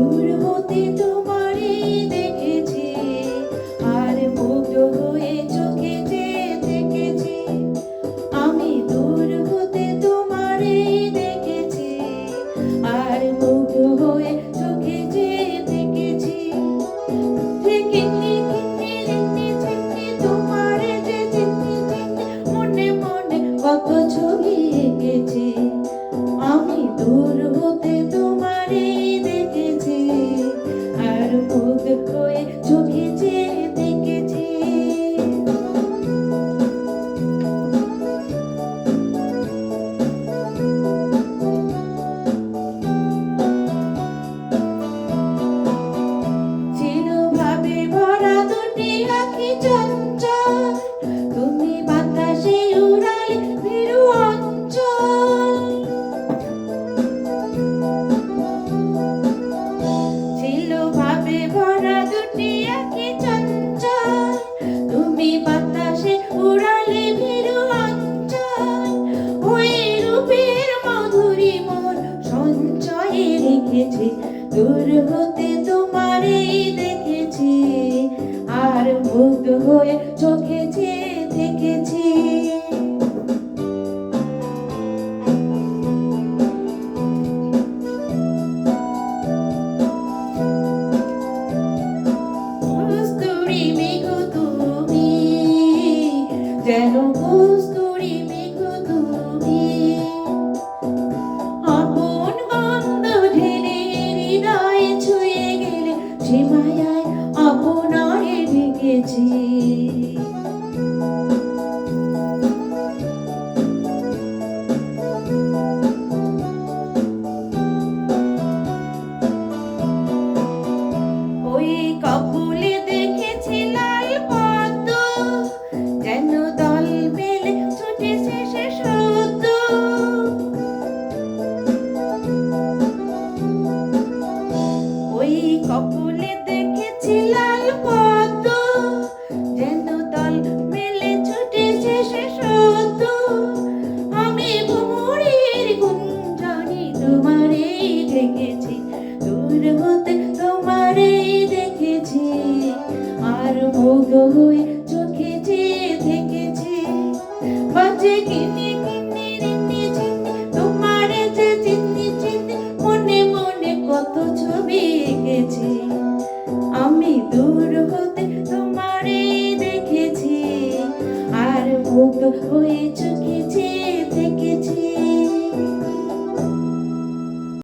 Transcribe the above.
দূর হতে তোমারে দেখেছি, আর মুগ্ধ হয়ে চোখে চেয়ে থেকেছি। আমি দূর হতে তোমারে দেখেছি, আর মুগ্ধ হয়ে চোখে চেয়ে থেকেছি। তোমারে যে চিনতে চিনতে মনে মনে কত ছবি এঁকেছি। আমি দূর হতে তোমারে দেখেছি, আর মুগ্ধ হয়ে চোখে চেয়ে থেকেছি। ছিল ভাবে ভরা দুটি আঁখি চঞ্চল, তুমি বাতাসে উড়ালে ভীরু অঞ্চল। ছিল ভাবে ভরা দুটি আঁখি চঞ্চল, তুমি বাতাসে উড়ালে ভীরু অঞ্চল। ওই রূপের মাধুরী মোর সঞ্চয়ে রেখেছি, দূর হতে তোমারে দেখেছি, আর মুগ্ধ হয়ে চোখে চেয়ে থেকেছি। কস্তুরী মেঘ তুমি, যেন কস্তুরী মেঘ তুমি, আপন গন্ধ ঢেলে হৃদয়ে ছুঁয়ে গেলে সে মায়ায় আপনারে ঢেকেছি। ওই কপলে দেখেছি লাল পদ্ম, যেন দল মেলে ছুটেছে সে সদ্য। ওই কপলে দেখেছি লাল পদ্ম, যেন দল মেলে ছুটেছে সে সদ্য। আমি ভ্রমরের গুঞ্জনে তোমারে দেখেছি, দূর হতে তোমারে দেখেছি, আর মুগ্ধ হয়ে চোখে চেয়ে থেকেছি। বাজে কিনে কিনে রিনে চিনে তোমারে যে চিনতে চিনতে মনে মনে কত ছবি এঁকেছি। আমি দূর হতে তোমারে দেখেছি, আর মুগ্ধ হয়ে চোখে